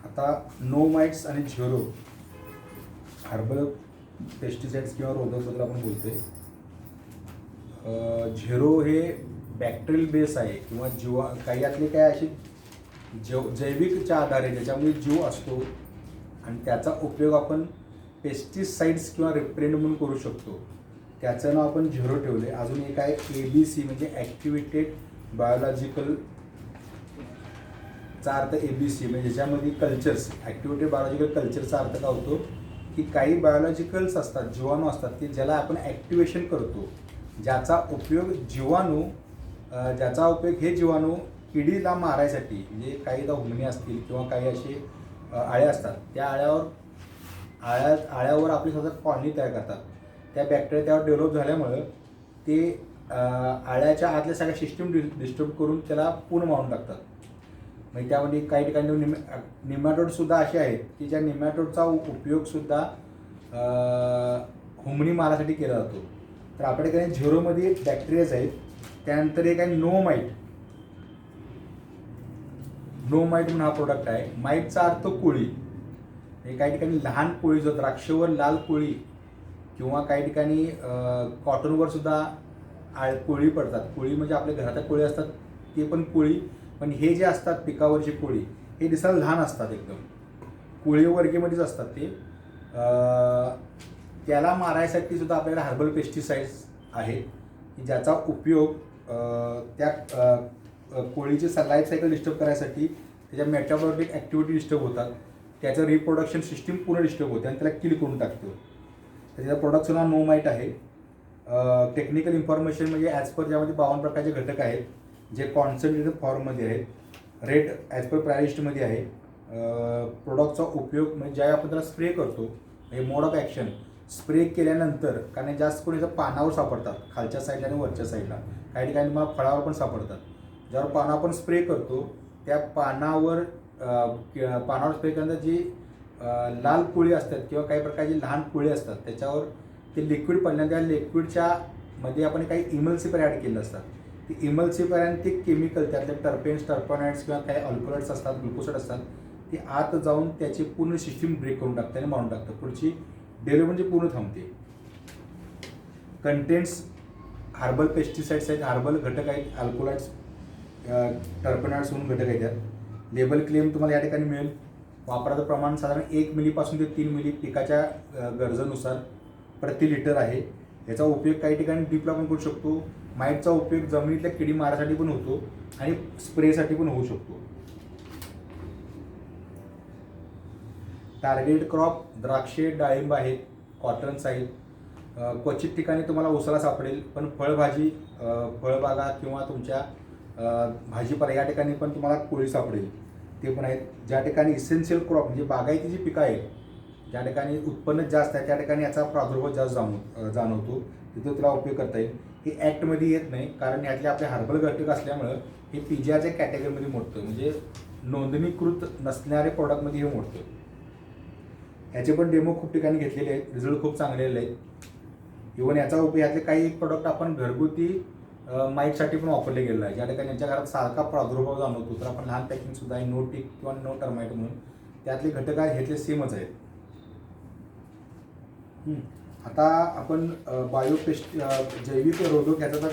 आता no mites आणि zero herbal pesticides किंवा रोधकबद्दल आपण बोलतोय. झिरो हे बॅक्टेरियल बेस आहे किंवा काही यातले काय असे जैविकच्या आधारे ज्याच्यामध्ये जीव असतो आणि त्याचा उपयोग आपण पेस्टिसाइड्स किंवा रिपेलेंट म्हणून करू शकतो. त्याचं नाव आपण झिरो ठेवले. अजून एक आहे ABC म्हणजे ॲक्टिवेटेड बायोलॉजिकल चा अर्थ ABC म्हणजे ज्याच्यामध्ये कल्चर्स ॲक्टिवेटेड बायोलॉजिकल कल्चरचा अर्थ काय होतो की काही बायोलॉजिकल्स असतात, जीवाणू असतात की ज्याला आपण ॲक्टिवेशन करतो, ज्याचा उपयोग हे जीवाणू किडीला मारायसाठी, म्हणजे काही हुमणी असतील किंवा काही असे आळ्या असतात, त्या आळ्यावर आपली स्वतः कॉलनी तयार करतात. त्या बॅक्टेरिया त्यावर डेव्हलप झाल्यामुळं ते आळ्याच्या आतल्या सगळ्या सिस्टीम डिस्टर्ब करून त्याला पूर्ण मारून टाकतात. म्हणजे त्यामध्ये काही ठिकाणी निमॅटोडसुद्धा असे आहेत की ज्या निमॅटोडचा उपयोगसुद्धा हुमणी मारासाठी केला जातो. तर आपल्याकडे झिरोमध्ये बॅक्टेरियाज आहेत. त्यानंतर एक आहे नो माइट म्हणून हा प्रोडक्ट आहे. माईटचा अर्थ कोळी. हे काही ठिकाणी लहान कोळी जो द्राक्षावर लाल कोळी किंवा काही ठिकाणी कॉटनवर सुद्धा कोळी पडतात. कोळी म्हणजे आपल्या घरातल्या कोळी असतात ते पण कोळी, पण हे जे असतात पिकावरची कोळी हे दिसायला लहान असतात, एकदम कोळी वर्गीमध्येच असतात ते. त्याला मारायसाठी सुद्धा आपल्याकडे हर्बल पेस्टिसाइड्स आहेत की ज्याचा उपयोग त्या कोळीची लाईफ सायकल डिस्टर्ब करायसाठी, त्याच्या मेटाबॉलिक ॲक्टिव्हिटी डिस्टर्ब होतात, त्याचं रिप्रोडक्शन सिस्टीम पूर्ण डिस्टर्ब होते आणि त्याला किल करून टाकतो. तर त्याचं प्रोडक्टचं नाव नो माइट आहे. टेक्निकल इन्फॉर्मेशन म्हणजे ॲज पर ज्यामध्ये 52 प्रकारचे घटक आहेत जे कॉन्सन्ट्रेटेड फॉर्ममध्ये आहेत. रेट ॲज पर प्रायलिस्टमध्ये आहे. प्रोडक्टचा उपयोग म्हणजे ज्यावेळी आपण त्याला स्प्रे करतो, म्हणजे मोड ऑफ ॲक्शन स्प्रे केल्यानंतर, कारण जास्त करून याचं पानावर सापडतात, खालच्या साईडला आणि वरच्या साईडला, काही ठिकाणी मला फळावर पण सापडतात. ज्यावर पानावर आपण स्प्रे करतो त्या पानावर स्प्रे केल्यानंतर जी लाल कोळी असतात किंवा काही प्रकारची लहान कोळी असतात त्याच्यावर ते लिक्विड पडल्यानंतर त्या लिक्विडच्या मध्ये आपण काही इमल्सिफायर ॲड केलेलं असतात. ते इमल्सिफायर आणि ते केमिकल त्यातले टर्पेन्स, टर्पॉनाइड्स किंवा काही अल्कोलाइड्स असतात, ग्लुकोसाइड असतात, ते आत जाऊन त्याची पूर्ण सिस्टीम ब्रेक करून टाकते आणि मारून टाकतं. पुढची डेव्हलपमेंट पूर्ण थांबते. कंटेंट्स हर्बल पेस्टिसाइड्स आहेत, हर्बल घटक आहेत, अल्कोलाइड्स, टर्पॉनाइड्स म्हणून घटक आहेत. त्यात लेबल क्लेम तुम्हाला या ठिकाणी मिळेल. वापराचं प्रमाण साधारण 1 मिलीपासून ते 3 मिली पिकाच्या गरजेनुसार प्रति लिटर आहे. याचा उपयोग काही ठिकाणी ड्रीपला पण करू शकतो. माईटचा उपयोग जमिनीतल्या किडी मारासाठी पण होतो आणि स्प्रेसाठी पण होऊ शकतो. टार्गेट क्रॉप द्राक्षे, डाळिंब आहेत, कॉटन्स आहेत. क्वचित ठिकाणी तुम्हाला उसाला सापडेल, पण फळबागा किंवा तुमच्या भाजीपाला या ठिकाणी पण तुम्हाला कोळी सापडेल, ते पण आहेत. ज्या ठिकाणी इसेन्शियल क्रॉप म्हणजे बागायती जी पिकं आहेत, ज्या ठिकाणी उत्पन्न जास्त आहे त्या ठिकाणी याचा प्रादुर्भाव जास्त जाणवतो, तिथं तुला उपयोग करता येईल. हे ॲक्टमध्ये येत नाही कारण यातले आपले हर्बल घटक असल्यामुळं हे PGRच्या कॅटेगरीमध्ये मोडतं, म्हणजे नोंदणीकृत नसणारे प्रॉडक्टमध्ये हे मोडतं. ह्याचे पण डेमो खूप ठिकाणी घेतलेले आहेत, रिझल्ट खूप चांगले आले आहेत. इव्हन याचा उपयोग यातले काही एक प्रॉडक्ट आपण घरगुती माईटसाठी पण वापरले गेलेलं आहे. ज्या ठिकाणी यांच्या घरात सारखा प्रादुर्भाव जाणवतो तर आपण लहान पॅकिंगसुद्धा आहे, नो टिक किंवा नो टर्माइट म्हणून, त्यातले घटक आहेत घेतले सेमच आहेत. आता आपण जैविक रोधक ह्याचा तर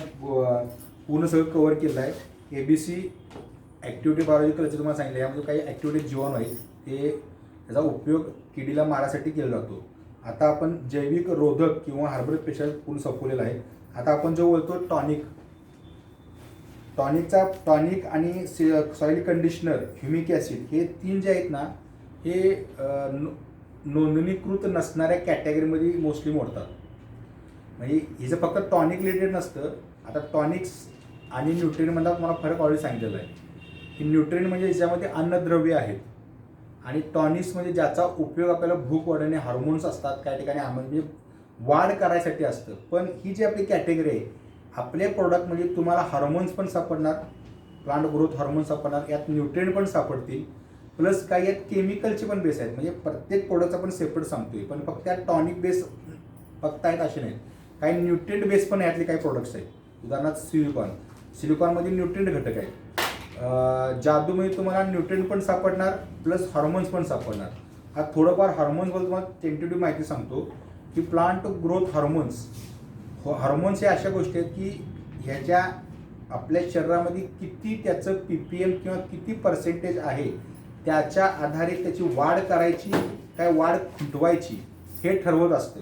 पूर्ण सगळं कव्हर केलं आहे. ABC ॲक्टिव्हिटी बायोलॉजिकलचं तुम्हाला सांगितलं. यामध्ये काही ॲक्टिव्हिटी जीवाणू आहेत, ते त्याचा उपयोग किडीला मारासाठी केला जातो. आता आपण जैविक रोधक किंवा हर्बल पेस्टिसाइड पूर्ण संपवलेला आहे. आता आपण जो बोलतो टॉनिक आणि सॉईल कंडिशनर, ह्युमिक ॲसिड, हे 3 जे आहेत ना, हे नोंदणीकृत नसणाऱ्या कॅटेगरीमध्ये मोस्टली मोडतात. म्हणजे हिचं फक्त टॉनिक रिलेटेड नसतं. आता टॉनिक्स आणि न्यूट्रिएंटमधला मला फरक ऑलरेडी सांगितलेला आहे की न्यूट्रिएंट म्हणजे याच्यामध्ये अन्नद्रव्य आहेत आणि टॉनिक्स म्हणजे ज्याचा उपयोग आपल्याला भूक वाढवणे, हार्मोन्स असतात काही ठिकाणी, म्हणजे वाढ करायसाठी असतं. पण ही जी आपली कॅटेगरी आहे, आपले प्रोडक्ट म्हणजे तुम्हाला हार्मोन्स पण सापडणार, प्लांट ग्रोथ हार्मोन्स सापडणार, यात न्यूट्रिएंट पण सापडतील, प्लस काही यात केमिकलचे पण बेस आहेत. म्हणजे प्रत्येक प्रोडक्टचा पण सेपरेट सांगतोय, पण फक्त त्यात टॉनिक बेस फक्त आहेत असे नाहीत, काही न्यूट्रिएंट बेस पण यातले काही प्रोडक्ट्स आहेत. उदाहरणार्थ सिलिकॉनमध्ये न्यूट्रिएंट घटक आहेत. जादूमध्ये तुम्हाला न्यूट्रिएंट पण सापडणार प्लस हॉर्मोन्स पण सापडणार. हा थोडंफार हॉर्मोन्सबद्दल तुम्हाला टेंटेटिव्ह माहिती सांगतो की प्लांट ग्रोथ हॉर्मोन्स हे अशा गोष्टी आहेत की ह्याच्या आपल्या शरीरामध्ये किती त्याचं PPM किंवा किती पर्सेंटेज आहे त्याच्या आधारे त्याची वाढ करायची काय वाढ खुंटवायची हे ठरवत असतं.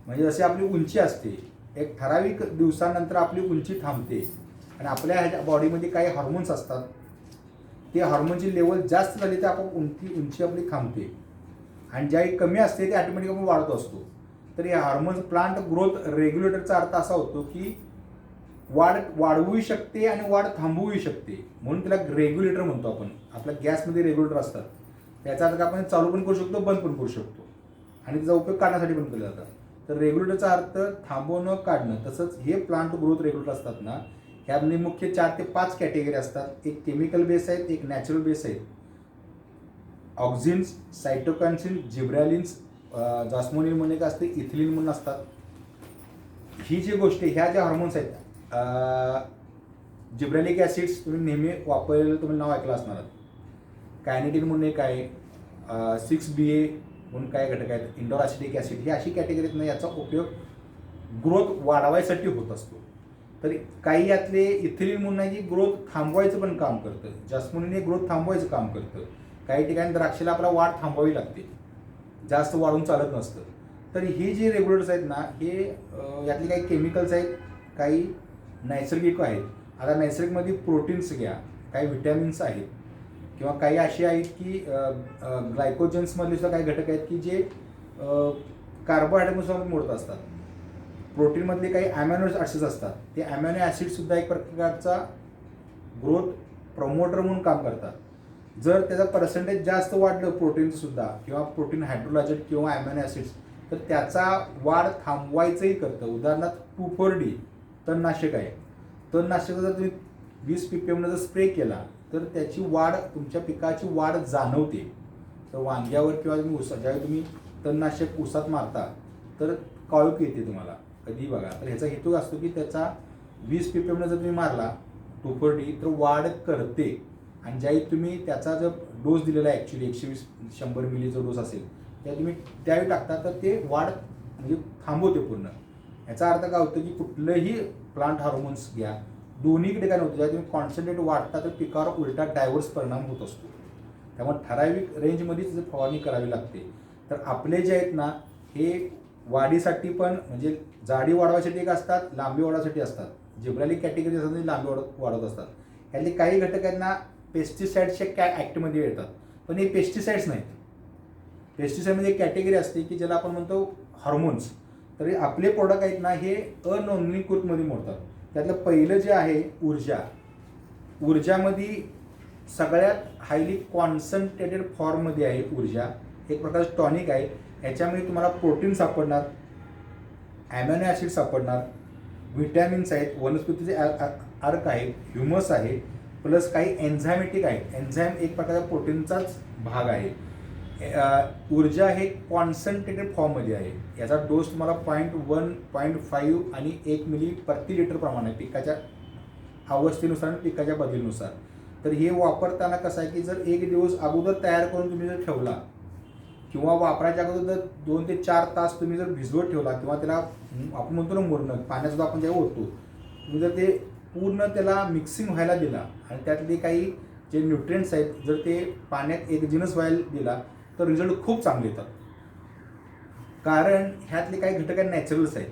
म्हणजे जसे आपली उंची असते, एक ठराविक दिवसानंतर आपली उंची थांबते आणि आपल्या ह्याच्या बॉडीमध्ये काही हार्मोन्स असतात, ते हार्मोनची लेवल जास्त झाली तर आपण उंची आपली थांबते आणि ज्याही कमी असते ते ऑटोमॅटिक आपण वाढत असतो. तर या हार्मोन्स प्लांट ग्रोथ रेग्युलेटरचा अर्थ असा होतो की वाढवू शकते आणि वाढ थांबवू शकते, म्हणून त्याला रेग्युलेटर म्हणतो आपण. आपल्या गॅसमध्ये रेग्युलेटर असतात, त्याचा अर्थ आपण चालू पण करू शकतो बंद पण करू शकतो आणि त्याचा उपयोग काढण्यासाठी पण केला जातात. तर रेग्युलेटरचा अर्थ थांबवणं काढणं. तसंच हे प्लांट ग्रोथ रेग्युलेटर असतात ना, ह्यामध्ये मुख्य 4 ते 5 कॅटेगरी असतात. एक केमिकल बेस आहेत, एक नॅचरल बेस आहेत. ऑक्झिन्स, सायटोकान्सिन, जिब्रॅलिन्स, जास्मोनिन म्हणून एक असते, इथिलीन म्हणून असतात. ही जी गोष्टी ह्या ज्या हार्मोन्स आहेत, जिब्रॅलिक ॲसिड्स तुम्ही नेहमी वापरलेलं तुम्ही नाव ऐकलं असणार. कायनेटिन म्हणून एक आहे, 6BA म्हणून काय घटक आहेत, इंडोर ॲसिटिक ॲसिड, ही अशी कॅटेगरीत नाही. याचा उपयोग ग्रोथ वाढवायसाठी होत असतो. तर काही यातले इथिलीन म्हणून आहे जी ग्रोथ थांबवायचं पण काम करतं. जास्मोनिन हे ग्रोथ थांबवायचं काम करतं. काही ठिकाणी द्राक्षाला आपल्याला वाढ थांबवावी लागते, जास्त वाढून चालत नसतं. तर ही जी रेग्युलेटर्स आहेत ना, हे यातले काही केमिकल्स आहेत, काही नैसर्गिक आहेत. आता नैसर्गिकमध्ये प्रोटीन्स घ्या, काही विटॅमिन्स आहेत किंवा काही असे आहेत की ग्लायकोजन्समधले सुद्धा काही घटक आहेत की जे कार्बोहायड्रेटनुसार मोडत असतात. प्रोटीनमधले काही ॲमिनो ॲसिड्स असतात, ते ॲमिनो ॲसिडसुद्धा एक प्रकारचा ग्रोथ प्रमोटर म्हणून काम करतात. जर त्याचा पर्सेंटेज जास्त वाढलं प्रोटीनचं सुद्धा किंवा प्रोटीन हायड्रोलाजेट किंवा ॲमिनो ॲसिड्स, तर त्याचा वाढ थांबवायचंही करतं. उदाहरणार्थ 2,4-D तणनाशक आहे. तणनाशक जर तुम्ही 20 ppm जर स्प्रे केला तर त्याची वाढ, तुमच्या पिकाची वाढ जाणवते. तर वांग्यावर किंवा तुम्ही ज्यावेळी तुम्ही तणनाशक ऊसात मारता तर काळोख येते तुम्हाला कधी बघा. तर ह्याचा हेतू असतो की त्याचा 20 ppm जर तुम्ही मारला 2,4-D तर वाढ करते. आणि ज्यावेळी तुम्ही त्याचा जर डोस दिलेला आहे, ॲक्च्युली 120-100 मिलीचा डोस असेल, त्या तुम्ही त्यावेळी टाकता तर ते वाढ म्हणजे थांबवते पूर्ण. याचा अर्थ काय होतं की कुठलंही प्लांट हार्मोन्स घ्या, दोन्हीकडे काय होतं, जेव्हा तुम्ही कॉन्सन्ट्रेट वाढता तर पिकावर उलटा डायव्हर्स परिणाम होत असतो. त्यामुळे ठराविक रेंजमध्येच फवारणी करावी लागते. तर आपले जे आहेत ना, हे वाढीसाठी पण म्हणजे जाडी वाढवायसाठी एक असतात, लांबी वाढवायसाठी असतात. जिब्रॅलिक कॅटेगरी असतात ते लांबी वाढवत असतात. यातले काही घटक आहेत ना पेस्टिसाईड्सच्या ॲक्टमध्ये येतात, पण हे पेस्टिसाईड्स नाहीत. पेस्टिसाईडमध्ये एक कॅटेगरी असते की ज्याला आपण म्हणतो हार्मोन्स. तर आपले प्रोडक्ट आहेत ना हे अनोंदणीकृतमध्ये मोडतात. त्यातलं पहिलं जे आहे ऊर्जामध्ये सगळ्यात हायली कॉन्सन्ट्रेटेड फॉर्ममध्ये आहे ऊर्जा. एक प्रकारचं टॉनिक आहे. ह्याच्यामध्ये तुम्हाला प्रोटीन सापडणार, ॲमिनो ॲसिड सापडणार, विटॅमिन्स आहेत, वनस्पतीचे अर्क आहेत, ह्युमस आहे, प्लस काही एन्झायमॅटिक आहेत. एन्झाईम एक प्रकारचा प्रोटीनचाच भाग आहे. ऊर्जा हे कॉन्सन्ट्रेटेड फॉर्ममध्ये आहे. याचा डोस तुम्हाला 0.1, 0.5 आणि 1 मिली प्रति लिटर प्रमाणे आहे पिकाच्या अवस्थेनुसार आणि पिकाच्या बदलीनुसार. तर हे वापरताना कसं आहे की जर 1 दिवस अगोदर तयार करून तुम्ही जर ठेवला किंवा वापरायच्या अगोदर जर 2 ते 4 तास तुम्ही जर भिजवत ठेवला किंवा त्याला आपण म्हणतो ना मुरणं, पाण्यासुद्धा आपण जेव्हा ओततो, तुम्ही जर ते पूर्ण त्याला मिक्सिंग व्हायला दिला आणि त्यातले काही जे न्यूट्रिएंट्स आहेत जर ते पाण्यात एकजीनस व्हायला दिला तर रिझल्ट खूप चांगले येतात. कारण ह्यातले काही घटक आहेत नॅचरल्स आहेत.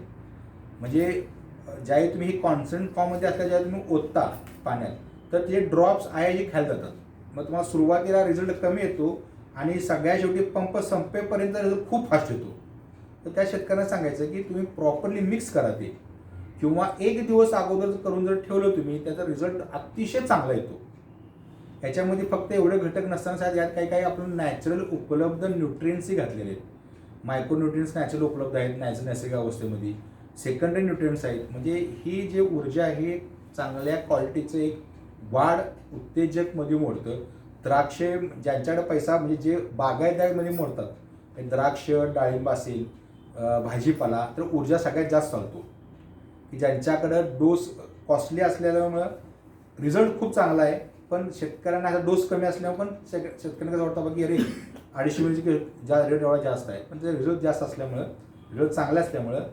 म्हणजे ज्यावेळी तुम्ही ही कॉन्सन्ट्रेट फॉर्ममध्ये असल्या ज्यावेळी तुम्ही ओतता पाण्यात तर ते ड्रॉप्स आहे जे खायला जातात. मग तुम्हाला सुरुवातीला रिझल्ट कमी येतो आणि सगळ्या शेवटी पंप संपेपर्यंत रिझल्ट खूप फास्ट येतो. तर त्या शेतकऱ्यांना सांगायचं की तुम्ही प्रॉपरली मिक्स करा ते, किंवा 1 दिवस अगोदर करून जर ठेवलं तुम्ही त्याचा रिझल्ट अतिशय चांगला येतो. ह्याच्यामध्ये फक्त एवढे घटक नसताना यात काही काही आपण नॅचरल उपलब्ध न्यूट्रिएंट्सही घातलेले आहेत. मायक्रोन्यूट्रिएंट्स नॅचरल उपलब्ध आहेत नैसर्गिक अवस्थेमध्ये, सेकंडरी न्यूट्रिएंट्स आहेत. म्हणजे ही जी ऊर्जा आहे चांगल्या क्वालिटीचं एक वाढ उत्तेजकमध्ये मोडतं. द्राक्ष ज्यांच्याकडे पैसा म्हणजे जे बागायतदारीमध्ये मोडतात, द्राक्ष, डाळिंब असेल, भाजीपाला, तर ऊर्जा सगळ्यात जास्त चालतो. की ज्यांच्याकडं डोस कॉस्टली असल्यामुळं रिझल्ट खूप चांगला आहे पण शेतकऱ्यांना आता डोस कमी असल्यामुळे पण शेतकऱ्यांना कसं वाटतं की अरे 250 मिलीची ज्या रेट एवढा जास्त आहे, पण त्याचा रिझल्ट जास्त असल्यामुळं, रिझल्ट चांगला असल्यामुळं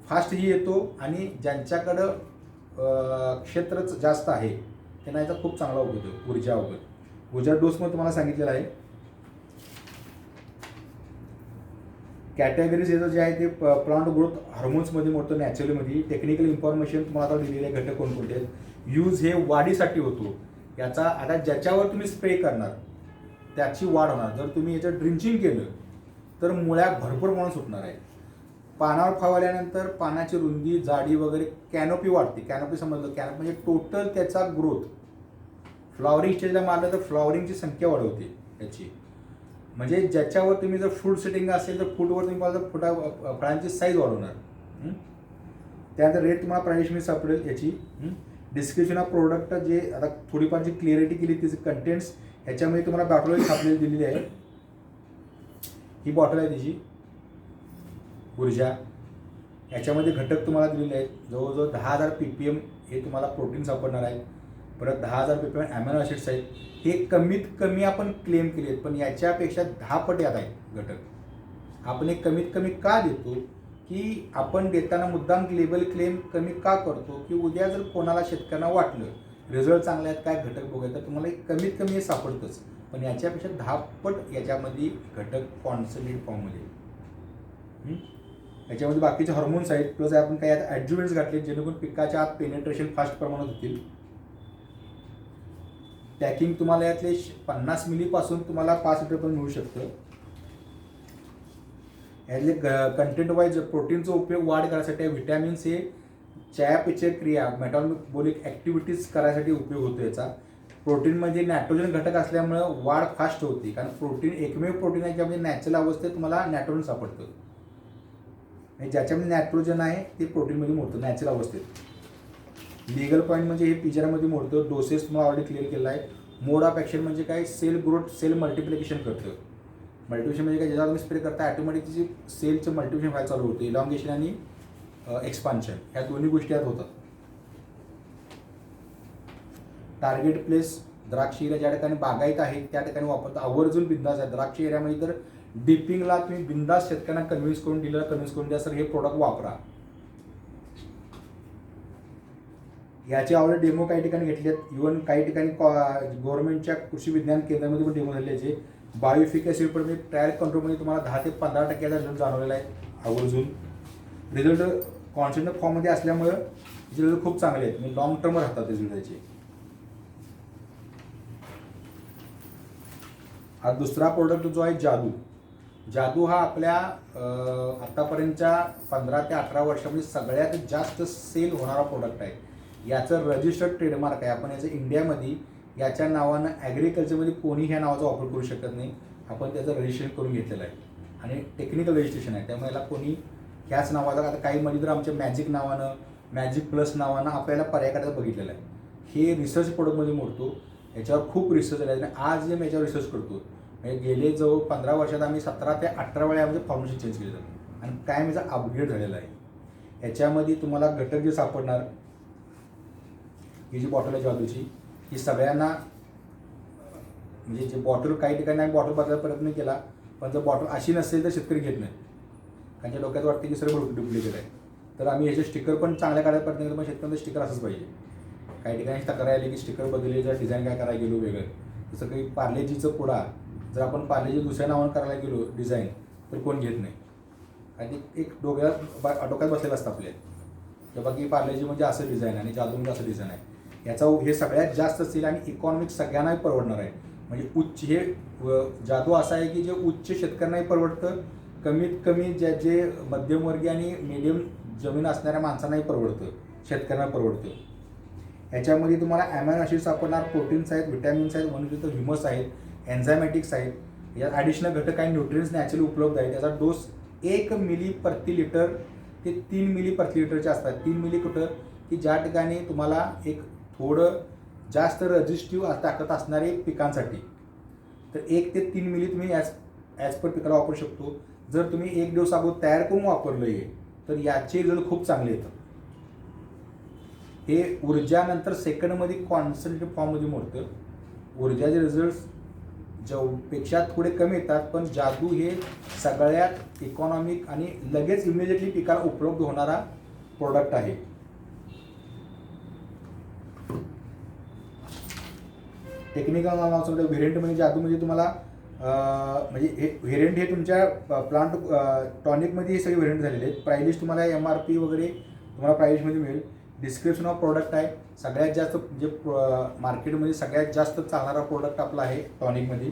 फास्टही येतो आणि ज्यांच्याकडं क्षेत्र जास्त आहे त्यांना याचा खूप चांगला उपयोग होतो. ऊर्जा डोसमध्ये तुम्हाला सांगितलेलं आहे. कॅटेगरीज याचं जे आहे ते प्लांट ग्रोथ हार्मोन्समध्ये मोडतं, नॅचरलमध्ये. टेक्निकल इन्फॉर्मेशन तुम्हाला आता दिलेले आहे घटक कोणकोणते आहेत. यूज हे वाढीसाठी होतो याचा. आता ज्याच्यावर तुम्ही स्प्रे करणार त्याची वाढ होणार. जर तुम्ही याचं ड्रिंचिंग केलं तर मुळ्या भरपूर प्रमाणात सुटणार आहे. पानावर फवारल्यानंतर पानाची रुंदी, जाडी वगैरे, कॅनोपी वाढते. कॅनोपी समजलं, कॅनोपी म्हणजे टोटल त्याचा ग्रोथ. फ्लॉवरिंग स्टेजला मारलं तर फ्लॉवरिंगची संख्या वाढवते त्याची. म्हणजे ज्याच्यावर तुम्ही जर फ्रूट सेटिंग असेल तर फूटवर तुम्ही पाहिजे फळांची साईज वाढवणार. त्यानंतर रेट तुम्हाला प्राईस मी सापडेल याची. डिस्क्रिप्शन ऑफ प्रोडक्ट जे आता थोडीफार जी क्लिअरिटी केली त्याचे कंटेंट्स ह्याच्यामध्ये तुम्हाला बॉटल छापलेली दिलेली आहे. ही बॉटल आहे त्याची ऊर्जा. याच्यामध्ये घटक तुम्हाला दिलेले आहेत. जवळजवळ 10,000 ppm हे तुम्हाला प्रोटीन सापडणार आहे. परत 10,000 ppm ॲमिनो ॲसिड्स आहेत. हे कमीत कमी आपण क्लेम केले आहेत, पण याच्यापेक्षा 10 पट यात आहेत घटक. आपण हे कमीत कमी का देतो की आपण देताना मुद्दाम लेबल क्लेम कमी का करतो की उद्या जर कोणाला शेतकऱ्यांना वाटलं रिझल्ट चांगले आहेत काय घटक बघायचं तर तुम्हाला कमीत कमी हे सापडतंच, पण याच्यापेक्षा 10 पट याच्यामध्ये घटक कॉन्सन्ट्रेट फॉर्ममध्ये. याच्यामध्ये बाकीचे हार्मोन्स आहेत, प्लस आपण काही आता ॲडज्युव्हेंट्स घातले जेणेकरून पिकाच्या आत पेनेट्रेशन फास्ट प्रमाणात होतील. पॅकिंग तुम्हाला यातले 50 मिलीपासून तुम्हाला 5 लिटर पण मिळू शकतं. यातले कंटेंट वाईज प्रोटीनचा उपयोग वाढ करायसाठी, व्हिटॅमिन्स हे चयापचय क्रिया मेटाबॉलिक ॲक्टिव्हिटीज करायसाठी उपयोग होतो याचा. प्रोटीनमध्ये नायट्रोजन घटक असल्यामुळं वाढ फास्ट होते, कारण प्रोटीन एकमेव प्रोटीन आहे ज्यामध्ये नॅचरल अवस्थेत तुम्हाला नायट्रोजन सापडतं. ज्याच्यामध्ये नायट्रोजन आहे ते प्रोटीनमध्ये मोडतं नॅचरल अवस्थेत. लिगल पॉईंट म्हणजे हे पिजरामध्ये मोडतं. डोसेस तुम्हाला ऑलरेडी क्लिअर केला आहे. मोड ऑफ ॲक्शन म्हणजे काय, सेल ग्रोथ, सेल मल्टिप्लिकेशन करतं. मल्टिप्लिकेशन म्हणजे काय, ज्याच्यावर तुम्ही स्प्रे करता ॲटोमॅटिक तिची सेलचं मल्टिप्लिकेशन व्हायला चालू होते. इलॉंगेशन आणि एक्सपान्शन ह्या दोन्ही गोष्टी यात होतात. टार्गेट प्लेस द्राक्ष एरिया ज्या ठिकाणी बागायत आहे त्या ठिकाणी वापरता आवर्जून बिंदास आहे. द्राक्ष एरियामध्ये तर डिपिंगला तुम्ही बिंदास शेतकऱ्यांना कन्व्हिन्स करून द्या सर हे प्रोडक्ट वापरा. याचे ऑलरेडी डेमो काही ठिकाणी घेतले आहेत. इव्हन काही ठिकाणी गव्हर्नमेंटच्या कृषी विज्ञान केंद्रामध्ये पण डेमो झाले याचे. बायोइफिकॅसी पण ट्रायल कंट्रोलमध्ये तुम्हाला 10 ते 15% रिझल्ट जाणवलेला आहे आवर्जून. रिझल्ट कॉन्स्टंट फॉर्ममध्ये असल्यामुळं रिझल्ट खूप चांगले आहेत, म्हणजे लॉंग टर्म राहतात रिझल्ट याचे. हा दुसरा प्रोडक्ट जो आहे जादू हा आपल्या आतापर्यंतच्या 15 ते 18 वर्षामध्ये सगळ्यात जास्त सेल होणारा प्रोडक्ट आहे. याचं रजिस्टर्ड ट्रेडमार्क आहे. आपण याचं इंडियामध्ये याच्या नावानं ॲग्रिकल्चरमध्ये कोणी ह्या नावाचा वापर करू शकत नाही. आपण त्याचं रजिस्ट्रेशन करून घेतलेलं आहे आणि टेक्निकल रजिस्ट्रेशन आहे, त्यामुळे याला कोणी ह्याच नावाचा, आता काही मध्ये तर आमच्या मॅजिक नावानं, मॅजिक प्लस नावानं आपल्याला पर्याय करायचं बघितलेलं आहे. हे रिसर्च प्रोडक्टमध्ये मोडतो. याच्यावर खूप रिसर्च आहे आणि आज मी याच्यावर रिसर्च करतो. म्हणजे गेले जवळ 15 वर्षात आम्ही 17 ते 18 वेळा म्हणजे फॉर्म्युलेशन चेंज केलं जातं आणि काय याचा अपग्रेड झालेला आहे. याच्यामध्ये तुम्हाला घटक जे सापडणार, ही जी बॉटल आहे जादूची, ही सगळ्यांना म्हणजे जे बॉटल काही ठिकाणी आम्ही बॉटल बदलायचा प्रयत्न केला, पण जर बॉटल अशी नसेल तर शेतकरी घेत नाही. त्यांच्या डोक्यात वाटते की सर्व डुप्लिकेट आहे. तर आम्ही ह्याचे स्टिकर पण चांगल्या काढायचा प्रयत्न केला, पण शेतकऱ्यांचं स्टिकर असंच पाहिजे. काही ठिकाणी तक्रार आली की स्टिकर बदलले, जर डिझाईन काय करायला गेलो वेगळं, जसं काही पार्लेजीचं पुडा, जर आपण पार्लेजी दुसऱ्या नावानं करायला गेलो डिझाईन तर कोण घेत नाही. आणि एक डोक्यात बसलेलं असतं आपल्या की बाकी पार्लेजी म्हणजे असं डिझाईन आणि जादू म्हणजे असं डिझाईन आहे. याचा हे सगळ्यात जास्त असेल आणि इकॉनॉमिक सगळ्यांनाही परवडणार आहे. म्हणजे उच्च हे जादू असा आहे की जे उच्च शेतकऱ्यांनाही परवडतं, कमीत कमी जे मध्यमवर्गीय आणि मीडियम जमीन असणाऱ्या माणसांनाही परवडतं, शेतकऱ्यांना परवडतं. याच्यामध्ये तुम्हाला ॲमिनो ॲसिड्स सापडणार, प्रोटीन्स आहेत, विटॅमिन्स आहेत, वनस्पती ह्युमस आहेत, एन्झायमॅटिक्स आहेत. यात ॲडिशनल घटक काही न्यूट्रियन्स नॅचरली उपलब्ध आहेत. याचा डोस 1 मिली प्रति लिटर ते 3 मिली प्रति लिटरचे असतात. 3 मिली कुठं की ज्या ठिकाणी तुम्हाला एक थोडं जास्त रजिस्टिव्ह ताकद असणारे पिकांसाठी, तर 1 ते 3 मिली तुम्ही ॲज पर पिकाला वापरू शकतो. जर तुम्ही 1 दिवस अगोदर तयार करून वापरलं आहे तर याचे रिझल्ट खूप चांगले येतात. हे ऊर्जानंतर सेकंडमध्ये कॉन्सन्ट्रेट फॉर्ममध्ये मोडतं. ऊर्जाचे रिझल्ट पेक्षा थोडे कमी येतात, पण जादू हे सगळ्यात इकॉनॉमिक आणि लगेच इमिजिएटली पिकाला उपलब्ध होणारा प्रोडक्ट आहे. टेक्निकल नावाचं व्हेरियंट म्हणजे जादू म्हणजे तुम्हाला म्हणजे हे व्हेरियंट हे तुमच्या प्लांट टॉनिकमध्ये हे सगळे व्हेरियंट झालेले आहेत. प्राईस लिस्ट तुम्हाला MRP वगैरे तुम्हाला प्राईस लिस्टमध्ये मिळेल. डिस्क्रिप्शन ऑफ प्रोडक्ट आहे. सगळ्यात जास्त म्हणजे मार्केटमध्ये सगळ्यात जास्त चालणारा प्रोडक्ट आपला आहे टॉनिकमध्ये.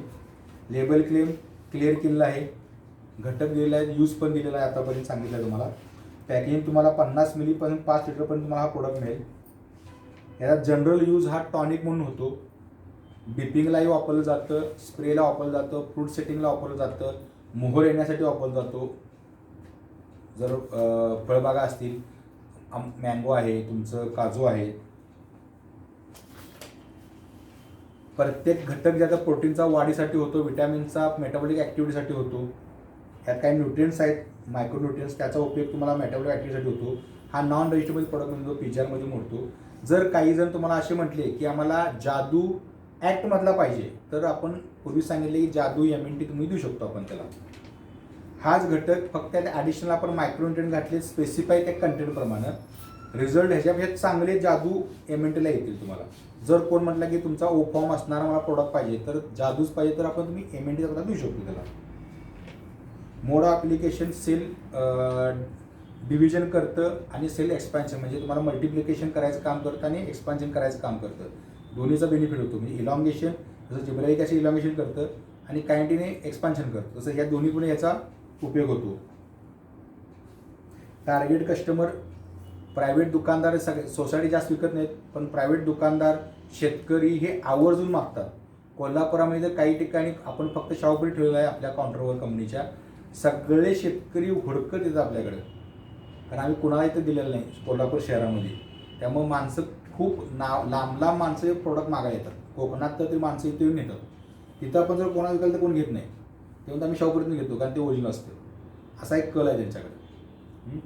लेबल क्लेम क्लिअर केलेला आहे, घटक दिलेला आहे, यूज पण दिलेला आहे, आतापर्यंत सांगितलं आहे तुम्हाला. पॅकिंग तुम्हाला 50 मिलीपासून 5 लिटरपर्यंत तुम्हाला हा प्रोडक्ट मिळेल. याचा जनरल यूज हा टॉनिक म्हणून होतो. डिपिंगलाही वापरलं जातं, स्प्रेला वापरलं जातं, फ्रूट सेटिंगला वापरलं जातं, मोहर येण्यासाठी वापरला जातो. जर फळबागा असतील, मँगो आहे, तुमचं काजू आहे, प्रत्येक घटक ज्याचा प्रोटीनचा वाढीसाठी होतो, विटॅमिनचा मेटाबॉलिक ॲक्टिव्हिटीसाठी होतो. यात काही न्यूट्रियन्स आहेत, मायक्रोन्यूट्रियन्स, त्याचा उपयोग तुम्हाला मेटाबॉलिक ॲक्टिव्हिटीसाठी होतो. हा नॉन व्हेजिटेबल प्रोडक्ट म्हणजे PGRमध्ये मोडतो. जर काही जण तुम्हाला असे म्हटले की आम्हाला जादू ॲक्टमधला पाहिजे, तर आपण पूर्वी सांगितले की जादू MNT तुम्ही देऊ शकतो आपण त्याला. हाच घटक फक्त त्यात ॲडिशनल आपण मायक्रोन्यूट्रियंट घातले स्पेसिफाय त्या कंटेंटप्रमाणे. रिझल्ट ह्याच्यापेक्षा चांगले जादू MNTला येतील तुम्हाला. जर कोण म्हटलं की तुमचा ओफॉर्म असणारा मला प्रोडक्ट पाहिजे, तर जादूच पाहिजे, तर आपण तुम्ही MNTचा प्रोडक्ट देऊ शकतो त्याला. मोड ऑफ ॲप्लिकेशन सेल डिव्हिजन करतं आणि सेल एक्सपान्शन म्हणजे तुम्हाला मल्टिप्लिकेशन करायचं काम करतं आणि एक्सपान्शन करायचं काम करतं. दोन्हीचा बेनिफिट होतो. म्हणजे इलॉंगेशन जसं जिब्राइक ॲसिड इलॉंगेशन करतं आणि कायंटीने एक्सपान्शन करतं, तसं या दोन्ही पण याचा उपयोग होतो. टार्गेट कस्टमर प्रायव्हेट दुकानदार सगळे सोसायटी जास्त विकत नाहीत, पण प्रायव्हेट दुकानदार शेतकरी हे आवर्जून मागतात. कोल्हापुरामध्ये काही ठिकाणी आपण फक्त शाहूपुरी ठेवलेला आहे आपल्या काउंटरवर कंपनीच्या. सगळे शेतकरी हुडकत येतात आपल्याकडे, कारण आम्ही कुणाला इथं दिलेलं नाही कोल्हापूर शहरामध्ये. त्यामुळे माणसं खूप लांब लांब माणसं हे प्रोडक्ट मागायला येतात. कोकणात तर ते माणसं इथे येऊन येतात. तिथं आपण जर कोणाला विकायला तर कोण घेत नाही, तेव्हा आम्ही शाहूपुरीतून घेतो, कारण ते ओरिजिनल असतं. असा एक कल आहे त्यांच्याकडे.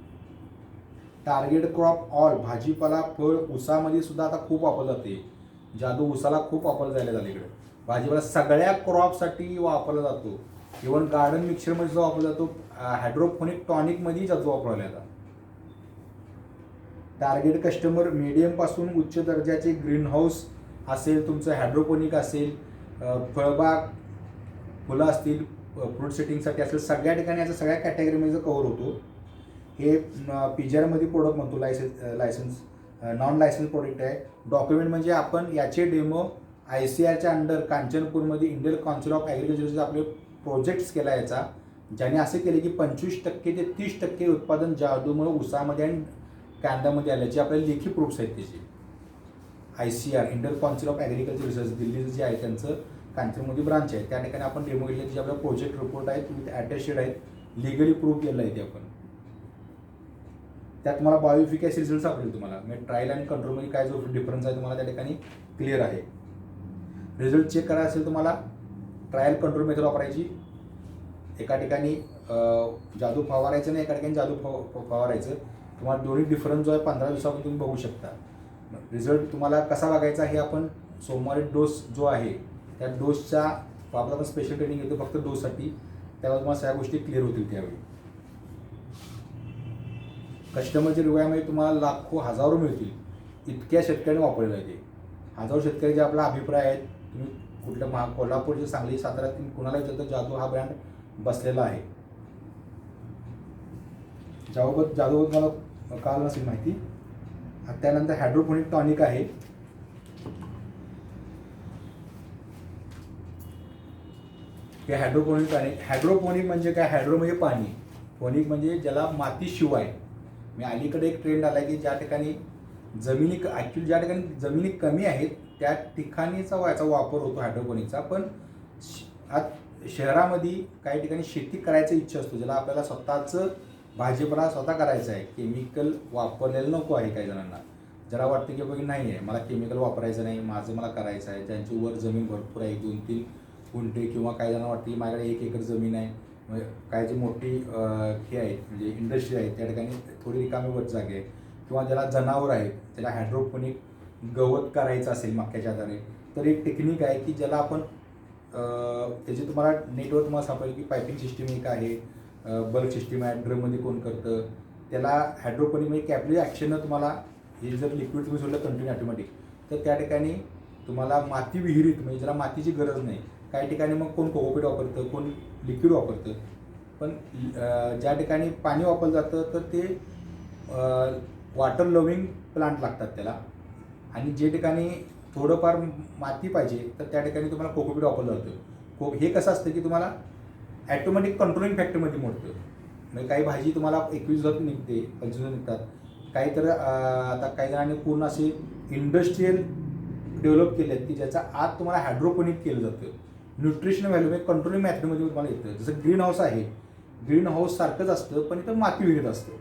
टार्गेट क्रॉप ऑल भाजीपाला फळ ऊसामध्ये सुद्धा आता खूप वापरलं जाते. जादू ऊसाला खूप वापरलं जायला झालं इकडे. भाजीपाला सगळ्या क्रॉपसाठी वापरला जातो. इव्हन गार्डन मिक्सरमध्ये सुद्धा वापरला जातो. हायड्रोपोनिक टॉनिकमध्येही जादू वापरला जातो. टार्गेट कस्टमर मीडियमपासून उच्च दर्जाचे ग्रीन हाऊस असेल, तुमचं हायड्रोपोनिक असेल, फळबाग फुलं असतील, फ्रूट सेटिंगसाठी असेल, सगळ्या ठिकाणी याचा सगळ्या कॅटेगरीमध्ये कव्हर होतो. हे PGRमध्ये प्रोडक्ट म्हणतो. लायसन्स नॉन लायसन्स प्रोडक्ट आहे. डॉक्युमेंट म्हणजे आपण याचे डेमो ICARच्या अंडर कांचनपूरमध्ये इंडियन काउन्सिल ऑफ ॲग्रिकल्चरचे आपले प्रोजेक्ट्स केला याचा, ज्याने असे केले की 25% ते 30% उत्पादन जादूमुळे ऊसामध्ये आणि कांद्यामध्ये आल्याचे आपल्याला लेखी प्रूफ्स आहेत त्याचे. ICAR Indian council of agriculture research दिल्लीचं जे आहे त्यांचं कांचनमध्ये ब्रांच आहे, त्या ठिकाणी आपण डेमो घेतले. जे आपल्या प्रोजेक्ट रिपोर्ट आहेत विथ अटॅचेड आहेत, लिगली प्रूफ केलं आहे ते आपण. त्यात तुम्हाला बायोइफिकॅसी रिझल्ट सापडेल तुम्हाला. म्हणजे ट्रायल आणि कंट्रोलमध्ये काय जो डिफरन्स आहे तुम्हाला त्या ठिकाणी क्लिअर आहे. रिझल्ट चेक करायचा असेल तुम्हाला ट्रायल कंट्रोल मेथड वापरायची. एका ठिकाणी जादू फवारायचं नाही, एका ठिकाणी जादू फवारायचं. तुम्हाला दोन्ही डिफरन्स जो आहे 15 दिवसामध्ये तुम्ही बघू शकता. रिझल्ट तुम्हाला कसा बघायचा हे आपण सोमवारी डोस जो आहे त्या डोसच्या बाबत आपण स्पेशल ट्रेनिंग घेतो फक्त डोससाठी. त्यावर तुम्हाला सगळ्या गोष्टी क्लिअर होतील त्यावेळी. कस्टमरच्या रिव्ह्यूमध्ये तुम्हाला लाखो हजारो मिळतील. इतक्या शेतकऱ्यांनी वापरलेलं आहे ते. हजारो शेतकरी जे आपला अभिप्राय आहेत, तुम्ही कुठल्या कोल्हापूरचे, सांगली, साताऱ्यात कुणाला विचारतं जादू हा ब्रँड बसलेला आहे. जादूबद्दल मला कळलं नसेल माहिती. त्यानंतर हायड्रोपोनिक टॉनिक आहे. हे हायड्रोपोनिक टॉनिक. हायड्रोपोनिक म्हणजे काय? हायड्रो म्हणजे पाणी, पोनिक म्हणजे ज्याला मातीशिवाय. मी अलीकडे एक ट्रेंड आला की ज्या ठिकाणी जमिनी ॲक्च्युली ज्या ठिकाणी जमिनी कमी आहेत त्या ठिकाणीचा याचा वापर होतो हायड्रोपोनिकचा. पण शहरामध्ये काही ठिकाणी शेती करायची इच्छा असतो, ज्याला आपल्याला स्वतःचं भाजीपाला स्वतः करायचं आहे. केमिकल वापरलेलं नको आहे काही जणांना. ज्याला वाटतं की बघ नाही आहे मला केमिकल वापरायचं नाही, माझं मला करायचं आहे. ज्यांची वर जमीन भरपूर आहे, 2-3 गुंठे, किंवा काही जणांना वाटतं की माझ्याकडे 1 एकर जमीन आहे, काय जी मोठी हे आहेत म्हणजे इंडस्ट्री आहे त्या ठिकाणी थोडी रिकामी वर जागे आहे, किंवा ज्याला जनावर आहेत त्याला हायड्रोपोनिक गवत करायचं असेल मक्याच्या आधारे, तर एक टेक्निक आहे की ज्याला आपण त्याची तुम्हाला नेटवर तुम्हाला सापडेल की पायपिंग सिस्टीम एक आहे, बल्क सिस्टीम आहे, ड्रममध्ये कोण करतं, त्याला हायड्रोपोनिकमध्ये कॅपली ॲक्शननं तुम्हाला हे जर लिक्विड तुम्ही सोडलं कंटिन्यू ऑटोमॅटिक, तर त्या ठिकाणी तुम्हाला माती विहिरीत म्हणजे ज्याला मातीची गरज नाही, काही ठिकाणी मग कोण कोकोपीट वापरतं, कोण लिक्विड वापरतं, पण ज्या ठिकाणी पाणी वापरलं जातं तर ते वॉटर लव्हिंग प्लांट लागतात त्याला, आणि जे ठिकाणी थोडंफार माती पाहिजे तर त्या ठिकाणी तुम्हाला कोकोपीट वापरलं जातं. हे कसं असतं की तुम्हाला ॲटोमॅटिक कंट्रोलिंग फॅक्टरमध्ये मोडतं. म्हणजे काही भाजी तुम्हाला 21 दिवसात निघते, 25 दिवसात निघतात, काही तर आता काही जणांनी पूर्ण असे इंडस्ट्रीयल डेव्हलप केले आहेत की ज्याचा आत तुम्हाला हायड्रोपोनिक केलं जातं. न्यूट्रिशन व्हॅल्यू म्हणजे कंट्रोलिंग मॅथडमध्ये तुम्हाला येतं. जसं ग्रीन हाऊस आहे, ग्रीन हाऊस सारखंच असतं पण इथं माती विहिरीत असतं.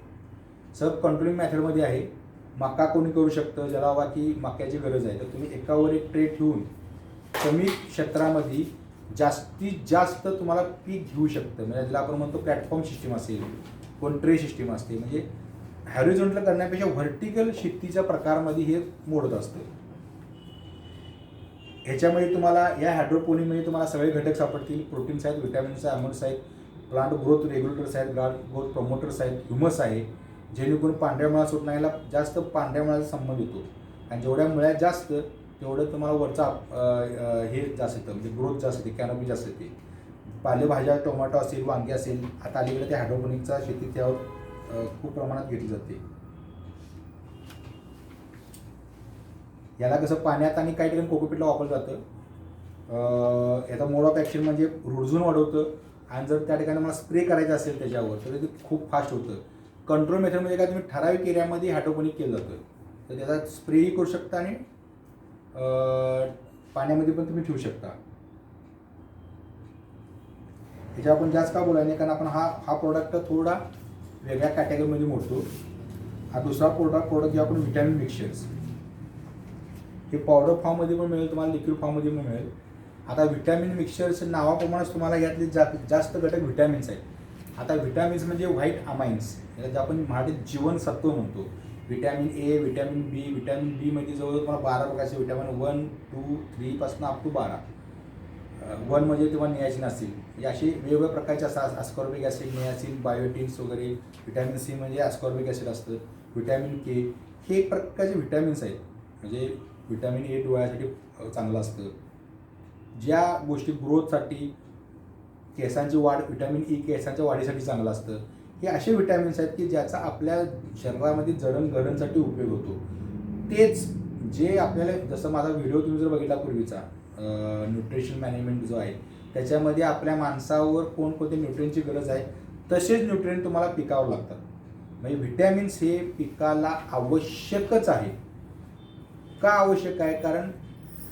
सब कंट्रोलिंग मॅथडमध्ये आहे. मका कोणी करू शकतं, ज्याला हवा की मक्याची गरज आहे तर तुम्ही एकावर एक ट्रे ठेवून कमी क्षेत्रामध्ये जास्तीत जास्त तुम्हाला पीक घेऊ शकतं. म्हणजे ज्याला आपण म्हणतो प्लॅटफॉर्म सिस्टीम असेल, कोण ट्रे सिस्टीम असते, म्हणजे हॅरिझॉन्टल करण्यापेक्षा व्हर्टिकल शेतीच्या प्रकारमध्ये हे मोडत असतं. ह्याच्यामध्ये तुम्हाला या हायड्रोपोनिकमध्ये तुम्हाला सगळे घटक सापडतील. प्रोटीन्स आहेत, विटॅमिन्स आहेत, अमोन्स आहेत, प्लांट ग्रोथ रेग्युलेटर्स आहेत, ग्रोथ प्रमोटर्स आहेत, ह्युमस आहे, जेणेकरून पांढऱ्या मुळा सुटण्याला जास्त पांढऱ्या मुळाचा संबंध येतो. आणि जेवढ्या मुळ्या जास्त तेवढं तुम्हाला वरचा हे जास्त येतं, म्हणजे ग्रोथ जास्त येते, कॅनोपी जास्त येते. पालेभाज्या, टोमॅटो असेल, वांगी असेल, आता अलीकडे त्या हायड्रोपोनिकचा शेती त्यावर खूप प्रमाणात घेतली जाते. याला कसं पाण्यात आणि काही ठिकाणी कोकोपीटला वापरलं जातं. याचा मोड ऑफ ॲक्शन म्हणजे रुळझून वाढवतं, आणि जर त्या ठिकाणी मला स्प्रे करायचं असेल त्याच्यावर तर ते खूप फास्ट होतं. कंट्रोल मेथडमध्ये काय तुम्ही ठराविक एरियामध्ये हायड्रोपोनिक केलं जातं, तर त्याचा स्प्रेही करू शकता आणि पाण्यामध्ये पण तुम्ही ठेवू शकता. त्याच्या आपण जास्त का बोलायला नाही, कारण आपण हा प्रोडक्ट थोडा वेगळ्या कॅटेगरीमध्ये मोडतो. हा दुसरा प्रोडक्ट जे आपण व्हिटॅमिन मिक्सचर्स, हे पावडर फॉर्ममध्ये पण मिळेल तुम्हाला, लिक्विड फॉर्ममध्ये पण मिळेल. आता व्हिटॅमिन मिक्सचर्स नावाप्रमाणेच तुम्हाला यातले जास्त घटक व्हिटॅमिन्स आहेत. आता व्हिटॅमिन्स म्हणजे व्हाईट अमाइन्स, याला जे आपण मराठीत जीवनसत्व म्हणतो. Vitamin A, vitamin B, vitamin बीमध्ये जवळ तुम्हाला 12 प्रकारचे व्हिटॅमिन 1, 2, 3 पासून अप टू 12. 1 म्हणजे तुम्हाला नियासिन असतील, म्हणजे असे वेगवेगळ्या प्रकारचे असतात. अस्कॉर्बिक ॲसिड, नियासिन, बायोटिन्स वगैरे. व्हिटॅमिन सी म्हणजे अस्कॉर्बिक ॲसिड असतं. व्हिटॅमिन के, हे एक प्रकारचे व्हिटॅमिन्स आहेत. म्हणजे व्हिटॅमिन ए डोळ्यासाठी चांगलं असतं. ज्या गोष्टी ग्रोथसाठी, केसांची वाढ, व्हिटॅमिन ई केसांच्या वाढीसाठी चांगलं असतं. हे असे व्हिटॅमिन्स आहेत की ज्याचा आपल्या शरीरामध्ये जडणघडणसाठी उपयोग होतो. तेच जे आपल्याला, जसं माझा व्हिडिओ तुम्ही जर बघितला पूर्वीचा न्यूट्रिशन मॅनेजमेंट जो आहे, त्याच्यामध्ये आपल्या माणसावर कोणकोणते न्यूट्रियनची गरज आहे तसेच न्यूट्रियन तुम्हाला पिकावर लागतात. म्हणजे व्हिटॅमिन्स हे पिकाला आवश्यकच आहे. का आवश्यक आहे? कारण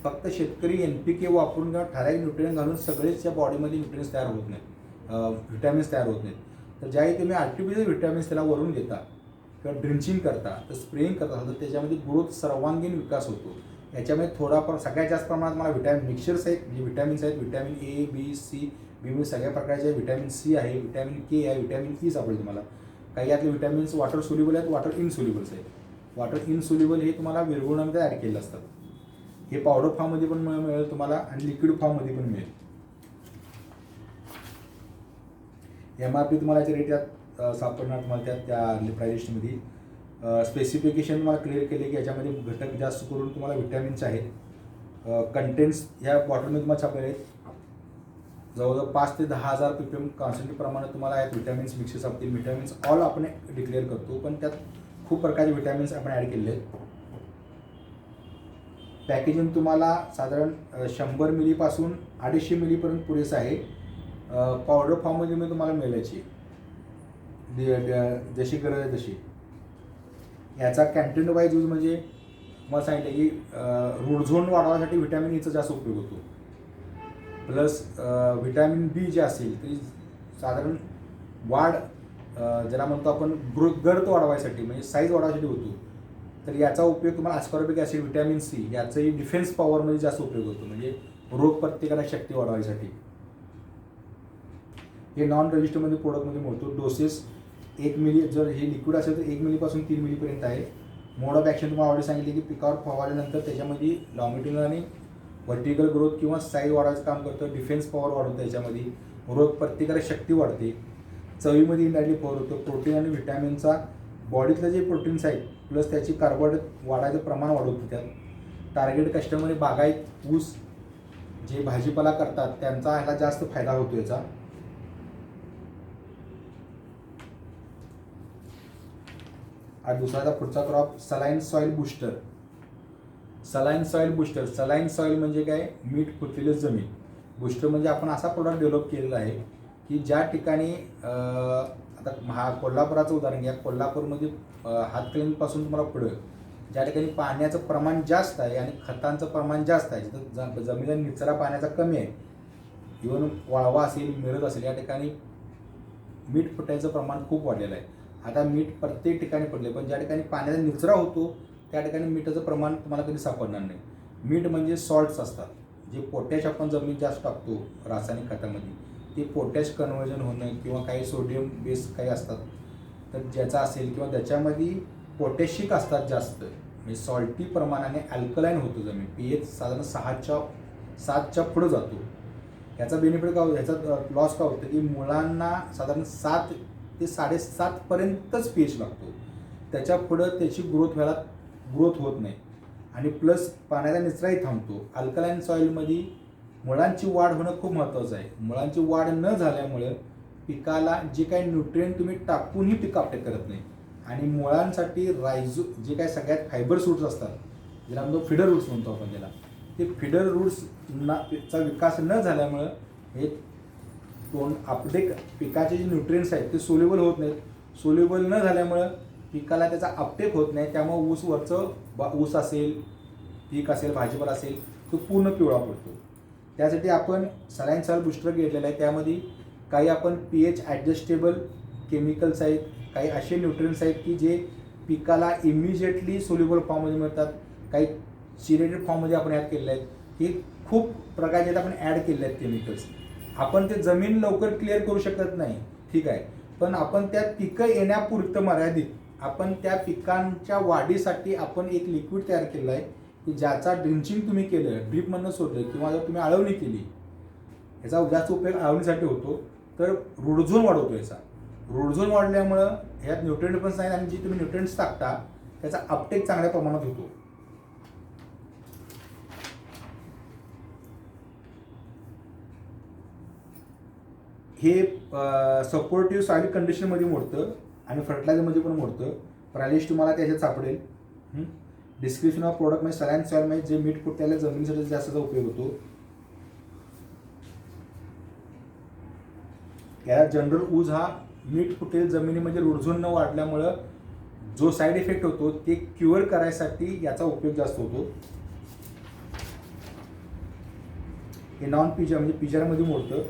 फक्त शेतकरी NPK वापरून किंवा ठराविक न्यूट्रियन घालून सगळेच त्या बॉडीमध्ये न्यूट्रियन्स तयार होत नाहीत, व्हिटॅमिन्स तयार होत नाहीत. तर ज्यावेळी तुम्ही आर्टिफिशियल व्हिटॅमिन्स त्याला वरून देता किंवा ड्रिंचिंग करता, तर स्प्रेइंग करता, तर त्याच्यामध्ये ग्रोथ सर्वांगीण विकास होतो. याच्यामध्ये थोडाफार सगळ्यात जास्त प्रमाणात मला व्हिटॅमिन मिक्सचर्स आहेत, म्हणजे व्हिटॅमिन्स आहेत. व्हिटॅमिन ए, बी, सी, बी सगळ्या प्रकारचे. व्हिटॅमिन सी आहे, व्हिटॅमिन के आहे, व्हिटॅमिन ई सापडेल तुम्हाला. काही यातले व्हिटॅमिन्स वॉटर सोल्युबल आहेत, वॉटर इनसोल्युबल्स आहेत. वॉटर इनसोल्युबल हे तुम्हाला विरघळण्यामध्ये ॲड केलेलं असतात. हे पावडर फॉर्ममध्ये पण मिळेल तुम्हाला आणि लिक्विड फॉर्ममध्ये पण मिळेल. MRP तुम्हाला याचे रेट यात सापडणार तुम्हाला त्या प्राईस लिस्टमध्ये. स्पेसिफिकेशन तुम्हाला क्लिअर केले की याच्यामध्ये घटक जास्त करून तुम्हाला व्हिटॅमिन्स आहेत. कंटेंट्स ह्या बॉटलमध्ये तुम्हाला छापलेले आहेत. जवळजवळ 5 ते 10,000 ppm कॉन्सन्ट्रेट प्रमाणे तुम्हाला यात व्हिटॅमिन्स मिक्सेस असतील. व्हिटॅमिन्स ऑल आपण डिक्लेअर करतो, पण त्यात खूप प्रकारचे व्हिटॅमिन्स आपण ॲड केलेले आहेत. पॅकेजिंग तुम्हाला साधारण 100 मिलीपासून 250 मिलीपर्यंत पुरेसं आहे. पावडर फॉर्ममध्ये मी तुम्हाला मिळायची जशी गरज आहे तशी. याचा कॅन्टेंट वाईज यूज म्हणजे मला सांगितलं की रुळझोन वाढवण्यासाठी व्हिटॅमिन ईचा जास्त उपयोग होतो. प्लस व्हिटॅमिन बी जे असेल ती साधारण वाढ, ज्याला म्हणतो आपण गर्थ वाढवायसाठी म्हणजे साईज वाढवायसाठी होतो. तर याचा उपयोग तुम्हाला अस्कॉर्बिक ॲसिड, व्हिटॅमिन सी याचाही डिफेन्स पॉवरमध्ये जास्त उपयोग होतो, म्हणजे रोग प्रतिकारक शक्ती वाढवायसाठी. हे नॉन रजिस्टरमध्ये प्रोडक्टमध्ये मोडतो. डोसेस 1 मिली, जर हे लिक्विड असेल तर 1 मिलीपासून 3 मिलीपर्यंत आहे. मोड ऑफ ॲक्शन तुम्हाला ऑलरेडी सांगितले की पिकावर फवारल्यानंतर त्याच्यामध्ये लॉंगिट्युनल आणि व्हर्टिकल ग्रोथ किंवा साईज वाढवायचं काम करतं, डिफेन्स पॉवर वाढवतं, याच्यामध्ये रोग प्रतिकारक शक्ती वाढते, चवीमध्ये इनडायरेक्टली पॉवर होतं, प्रोटीन आणि व्हिटॅमिनचा बॉडीतलं जे प्रोटीन्स आहेत प्लस त्याची कार्बोहायड्रेट वाढायचं प्रमाण वाढवतं. त्यात टार्गेट कस्टमर बागायत ऊस जे भाजीपाला करतात त्यांचा ह्याला जास्त फायदा होतो याचा. आणि दुसरा पुढचा crop saline soil booster. Saline soil booster, saline soil म्हणजे काय, मीठ फुटलेली जमीन. बूस्टर म्हणजे आपण असा प्रोडक्ट डेव्हलप केलेला आहे की ज्या ठिकाणी आता कोल्हापुराचं उदाहरण घ्या. कोल्हापूरमध्ये हातकणंगलेपासून तुम्हाला पुढं ज्या ठिकाणी पाण्याचं प्रमाण जास्त आहे आणि खतांचं प्रमाण जास्त आहे, जिथं जमिनीचा निचरा पाण्याचा कमी आहे, इव्हन वाळवा असेल, मिरज असेल, या ठिकाणी मीठ फुटायचं प्रमाण खूप वाढलेलं आहे. आता मीठ प्रत्येक ठिकाणी पडले, पण ज्या ठिकाणी पाण्याचा निचरा होतो त्या ठिकाणी मिठाचं प्रमाण तुम्हाला कधी सापडणार नाही. मीठ म्हणजे सॉल्ट्स असतात, जे पोटॅश आपण जमिनीत जास्त टाकतो रासायनिक खतामध्ये, ते पोटॅश कन्व्हर्जन होणं किंवा काही सोडियम बेस काही असतात तर ज्याचा असेल किंवा त्याच्यामध्ये पोटॅशिक असतात जास्त, म्हणजे सॉल्टी प्रमाणाने अल्कलाईन होतं जमीन. pH साधारण 7च्या पुढं जातो. ह्याचा बेनिफिट काय होतं, ह्याचा लॉस काय होतं की मुळांना साधारण 7 ते 7.5 पर्यंतच pH लागतो. त्याच्या पुढं त्याची ग्रोथ होत नाही आणि प्लस पाण्याचा निचराही थांबतो. अल्कलाईन सॉईलमध्ये मुळांची वाढ होणं खूप महत्त्वाचं आहे. मुळांची वाढ न झाल्यामुळं पिकाला जे काही न्यूट्रिएंट तुम्ही टाकूनही पीक अपटेक करत नाही. आणि मुळांसाठी जे काही सगळ्यात फायबर रूट्स असतात, ज्याला म्हणतो फिडर रूट्स म्हणतो आपण त्याला, ते फिडर रूट्सचा विकास न झाल्यामुळं हे अपटेक पिकाचे जे न्यूट्रिएंट्स आहेत ते सोल्युबल होत नाहीत. सोल्युबल न झाल्यामुळं पिकाला त्याचा अपटेक होत नाही. त्यामुळं ऊस असेल, पीक असेल, भाजीपाला असेल, तो पूर्ण पिवळा पडतो. त्यासाठी आपण सलाईन सॉईल बूस्टर घेतलेला आहे. त्यामध्ये काही आपण pH ॲडजस्टेबल केमिकल्स आहेत, काही असे न्यूट्रिएंट्स आहेत की जे पिकाला इमिजिएटली सोल्युबल फॉर्ममध्ये मिळतात, काही चिरेटेड फॉर्ममध्ये आपण ॲड केलेले आहेत. हे खूप प्रकारचे आपण ॲड केलेले आहेत केमिकल्स. आपण ते जमीन लवकर क्लिअर करू शकत नाही, ठीक आहे, पण आपण त्या पिकं येण्यापुरतं मर्यादित आपण त्या पिकांच्या वाढीसाठी आपण एक लिक्विड तयार केलं आहे की ज्याचा ड्रिंचिंग तुम्ही केलं, ड्रीपमधनं सोडलं किंवा जर तुम्ही आळवणी केली, याचा जास्त उपयोग आळवणीसाठी होतो, तर रूट झोन वाढवतो. याचा रूट झोन वाढल्यामुळं ह्यात न्यूट्रिएंट पण नाही आणि जे तुम्ही न्यूट्रिएंट्स टाकता त्याचा अपटेक चांगल्या प्रमाणात होतो. हे सपोर्टिव्ह सॉईल कंडिशनमध्ये मोडतं आणि फर्टिलायझरमध्ये पण मोडतं. प्राइस तुम्हाला त्याच्यात सापडेल. डिस्क्रिप्शन ऑफ प्रोडक्ट म्हणजे सलाईन सॉईल म्हणजे जे मीठ फुटलेल्या जमिनीसाठी जास्तचा उपयोग होतो. या जनरल ऊस हा मीठ फुटेल जमिनीमध्ये रूट झोन न वाढल्यामुळं जो साईड इफेक्ट होतो ते क्युअर करायसाठी याचा उपयोग जास्त होतो. हे नॉन पिजर म्हणजे पिजरमध्ये मोडतं.